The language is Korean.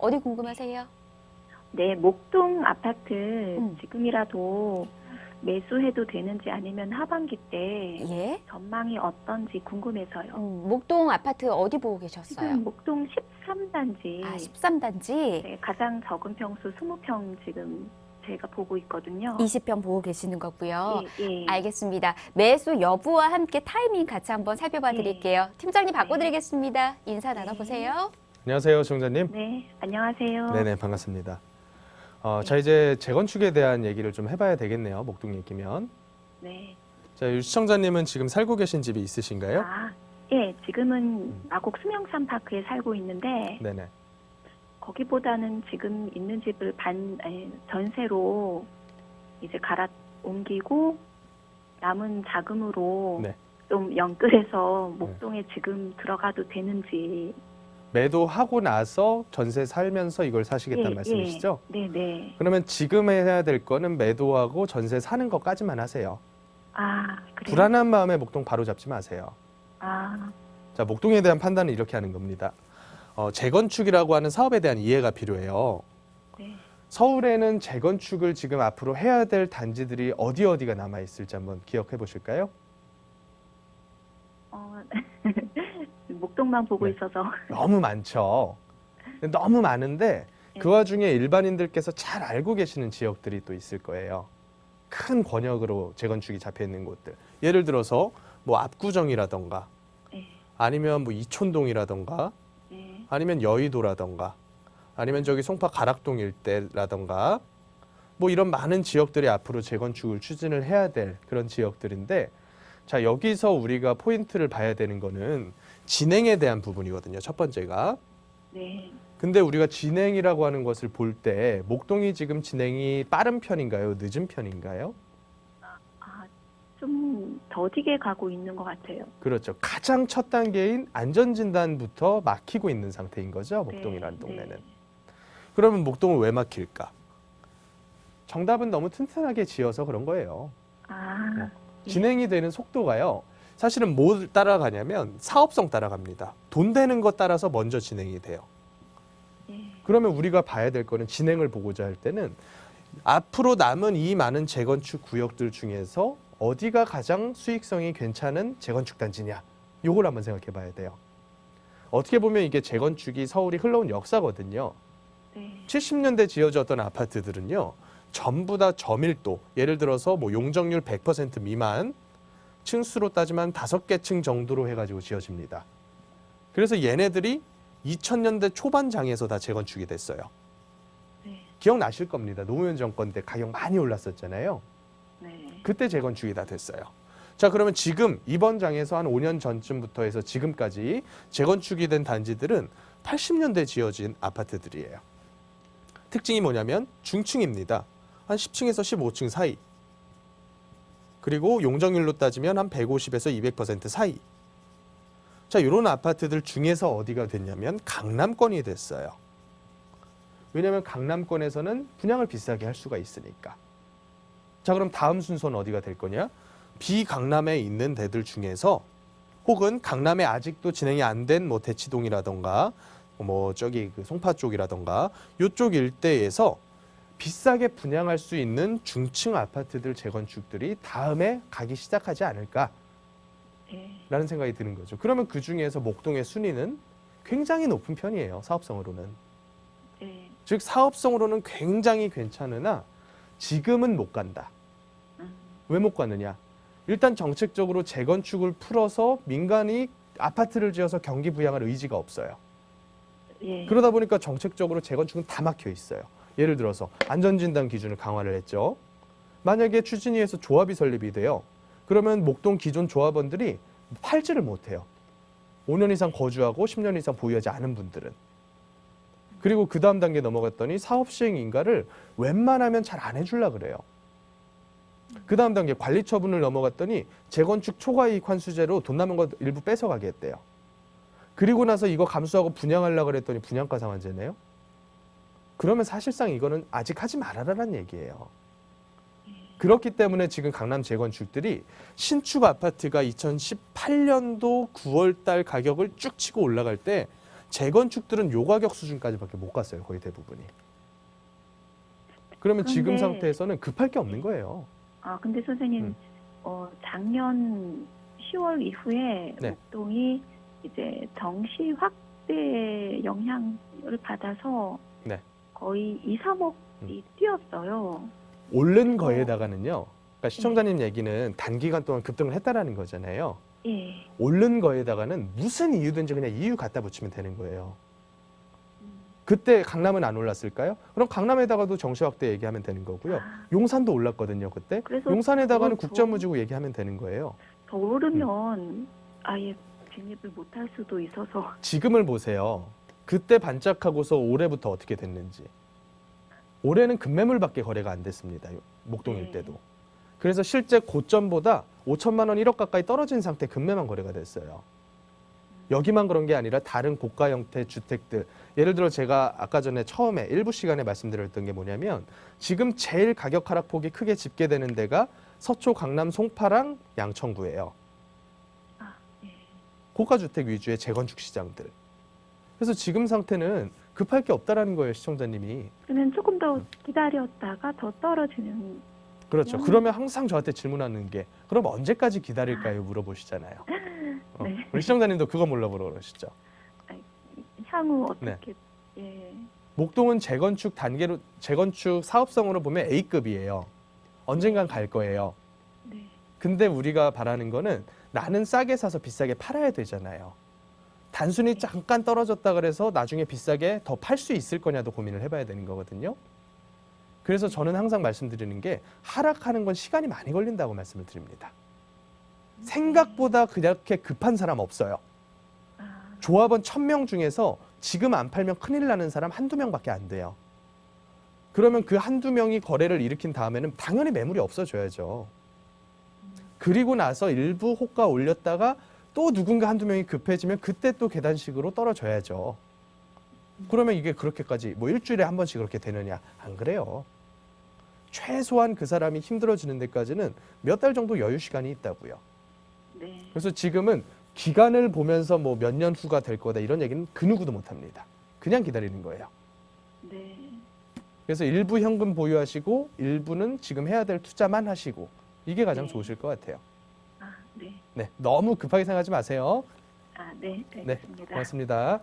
어디 궁금하세요? 네, 목동 아파트 음. 지금이라도 매수해도 되는지 아니면 하반기 때 예. 전망이 어떤지 궁금해서요. 목동 아파트 어디 보고 계셨어요? 지금 목동 13단지, 아, 13단지 네, 가장 적은 평수 20평 지금 제가 보고 있거든요. 20평 보고 계시는 거고요. 예, 예. 알겠습니다. 매수 여부와 함께 타이밍 같이 한번 살펴봐 드릴게요. 팀장님 바꿔드리겠습니다. 인사 나눠보세요. 안녕하세요, 시청자님. 네, 안녕하세요. 네네, 반갑습니다. 자, 이제 재건축에 대한 얘기를 좀 해봐야 되겠네요, 목동 얘기면. 네. 자, 이 시청자님은 지금 살고 계신 집이 있으신가요? 아, 예, 지금은 마곡 수명산 파크에 살고 있는데 네네. 거기보다는 지금 있는 집을 전세로 이제 갈아 옮기고 남은 자금으로 네. 좀 연끌해서 목동에 지금 들어가도 되는지. 매도하고 나서 전세 살면서 이걸 사시겠다는 말씀이시죠? 네, 네. 그러면 지금 해야 될 거는 매도하고 전세 사는 것까지만 하세요. 아, 그래요? 불안한 마음에 목동 바로 잡지 마세요. 아, 자, 목동에 대한 판단은 이렇게 하는 겁니다. 재건축이라고 하는 사업에 대한 이해가 필요해요. 네. 서울에는 재건축을 지금 앞으로 해야 될 단지들이 어디가 남아 있을지 한번 기억해 보실까요? 목동만 보고 네. 있어서. 너무 많죠. 너무 많은데 그 와중에 일반인들께서 잘 알고 계시는 지역들이 또 있을 거예요. 큰 권역으로 재건축이 잡혀 있는 곳들. 예를 들어서 뭐 압구정이라던가 네, 아니면 뭐 이촌동이라던가 네, 아니면 여의도라던가 아니면 저기 송파 가락동 일대라던가 뭐 이런 많은 지역들이 앞으로 재건축을 추진을 해야 될 그런 지역들인데, 자, 여기서 우리가 포인트를 봐야 되는 거는 진행에 대한 부분이거든요. 첫 번째가. 네. 근데 우리가 진행이라고 하는 것을 볼 때 목동이 지금 진행이 빠른 편인가요? 늦은 편인가요? 아, 좀 더디게 가고 있는 것 같아요. 그렇죠. 가장 첫 단계인 안전진단부터 막히고 있는 상태인 거죠. 목동이라는 네, 동네는. 네. 그러면 목동을 왜 막힐까? 정답은 너무 튼튼하게 지어서 그런 거예요. 아, 진행이 되는 속도가요. 사실은 뭘 따라가냐면 사업성 따라갑니다. 돈 되는 것 따라서 먼저 진행이 돼요. 네. 그러면 우리가 봐야 될 거는 진행을 보고자 할 때는 앞으로 남은 이 많은 재건축 구역들 중에서 어디가 가장 수익성이 괜찮은 재건축 단지냐. 요걸 한번 생각해 봐야 돼요. 어떻게 보면 이게 재건축이 서울이 흘러온 역사거든요. 네. 70년대 지어졌던 아파트들은요, 전부 다 저밀도, 예를 들어서 뭐 용적률 100% 미만, 층수로 따지면 5개 층 정도로 해가지고 지어집니다. 그래서 얘네들이 2000년대 초반장에서 다 재건축이 됐어요. 네. 기억나실 겁니다. 노무현 정권 때 가격 많이 올랐었잖아요. 네. 그때 재건축이 다 됐어요. 자, 그러면 지금 이번 장에서 한 5년 전쯤부터 해서 지금까지 재건축이 된 단지들은 80년대 지어진 아파트들이에요. 특징이 뭐냐면 중층입니다. 한 10층에서 15층 사이. 그리고 용적률로 따지면 한 150에서 200% 사이. 자, 이런 아파트들 중에서 어디가 됐냐면 강남권이 됐어요. 왜냐하면 강남권에서는 분양을 비싸게 할 수가 있으니까. 자, 그럼 다음 순서는 어디가 될 거냐? 비강남에 있는 데들 중에서 혹은 강남에 아직도 진행이 안 된 뭐 대치동이라던가 뭐 저기 그 송파 쪽이라던가 이쪽 일대에서 비싸게 분양할 수 있는 중층 아파트들 재건축들이 다음에 가기 시작하지 않을까라는 네. 생각이 드는 거죠. 그러면 그 중에서 목동의 순위는 굉장히 높은 편이에요. 사업성으로는. 네. 즉 사업성으로는 굉장히 괜찮으나 지금은 못 간다. 왜 못 가느냐? 일단 정책적으로 재건축을 풀어서 민간이 아파트를 지어서 경기 부양할 의지가 없어요. 예. 그러다 보니까 정책적으로 재건축은 다 막혀 있어요. 예를 들어서 안전진단 기준을 강화를 했죠. 만약에 추진위에서 조합이 설립이 돼요. 그러면 목동 기존 조합원들이 팔지를 못해요. 5년 이상 거주하고 10년 이상 보유하지 않은 분들은. 그리고 그 다음 단계 넘어갔더니 사업 시행 인가를 웬만하면 잘 안 해주려고 그래요. 그 다음 단계 관리 처분을 넘어갔더니 재건축 초과이익 환수제로 돈 남은 거 일부 뺏어가게 했대요. 그리고 나서 이거 감수하고 분양하려고 그랬더니 분양가 상한제네요. 그러면 사실상 이거는 아직 하지 말아라는 얘기예요. 그렇기 때문에 지금 강남 재건축들이 신축 아파트가 2018년도 9월 달 가격을 쭉 치고 올라갈 때 재건축들은 요 가격 수준까지밖에 못 갔어요. 거의 대부분이. 그러면 지금 그런데- 상태에서는 급할 게 없는 거예요. 아, 근데 선생님, 작년 10월 이후에 네. 목동이 이제 정시 확대 영향을 받아서 네. 거의 2, 3억이 뛰었어요. 오른 거에다가는요. 그러니까 시청자님 얘기는 단기간 동안 급등을 했다라는 거잖아요. 예. 오른 거에다가는 무슨 이유든지 그냥 이유 갖다 붙이면 되는 거예요. 그때 강남은 안 올랐을까요? 그럼 강남에다가도 정시 확대 얘기하면 되는 거고요. 아, 용산도 올랐거든요, 그때. 그래서 용산에다가는 더- 국정무지고 얘기하면 되는 거예요. 더 오르면 아예 진입을 못할 수도 있어서. 지금을 보세요. 그때 반짝하고서 올해부터 어떻게 됐는지. 올해는 급매물밖에 거래가 안 됐습니다. 목동 네. 일대도. 그래서 실제 고점보다 5천만 원 1억 가까이 떨어진 상태 급매만 거래가 됐어요. 여기만 그런 게 아니라 다른 고가 형태 주택들. 예를 들어 제가 아까 전에 처음에 일부 시간에 말씀드렸던 게 뭐냐면 지금 제일 가격 하락폭이 크게 집계되는 데가 서초, 강남, 송파랑 양천구예요. 아, 예. 고가 주택 위주의 재건축 시장들. 그래서 지금 상태는 급할 게 없다라는 거예요, 시청자님이. 그러면 조금 더 기다렸다가 더 떨어지는. 그렇죠. 그러면 항상 저한테 질문하는 게 그럼 언제까지 기다릴까요? 물어보시잖아요. 네. 우리 시청자님도 그거 몰라보러 그러시죠. 향후 네. 어떻게? 예. 목동은 재건축 단계로 재건축 사업성으로 보면 A급이에요. 언젠간 갈 거예요. 네. 근데 우리가 바라는 거는 나는 싸게 사서 비싸게 팔아야 되잖아요. 단순히 잠깐 떨어졌다 그래서 나중에 비싸게 더 팔 수 있을 거냐도 고민을 해봐야 되는 거거든요. 그래서 저는 항상 말씀드리는 게 하락하는 건 시간이 많이 걸린다고 말씀을 드립니다. 생각보다 그렇게 급한 사람 없어요. 아, 조합원 1000명 중에서 지금 안 팔면 큰일 나는 사람 한두 명밖에 안 돼요. 그러면 그 한두 명이 거래를 일으킨 다음에는 당연히 매물이 없어져야죠. 그리고 나서 일부 호가 올렸다가 또 누군가 한두 명이 급해지면 그때 또 계단식으로 떨어져야죠. 그러면 이게 그렇게까지 뭐 일주일에 한 번씩 그렇게 되느냐? 안 그래요. 최소한 그 사람이 힘들어지는 데까지는 몇 달 정도 여유 시간이 있다고요. 네. 그래서 지금은 기간을 보면서 뭐 몇 년 후가 될 거다 이런 얘기는 그 누구도 못 합니다. 그냥 기다리는 거예요. 네. 그래서 일부 현금 보유하시고 일부는 지금 해야 될 투자만 하시고 이게 가장 네. 좋으실 것 같아요. 아, 네. 네, 너무 급하게 생각하지 마세요. 아, 네. 네, 알겠습니다. 고맙습니다.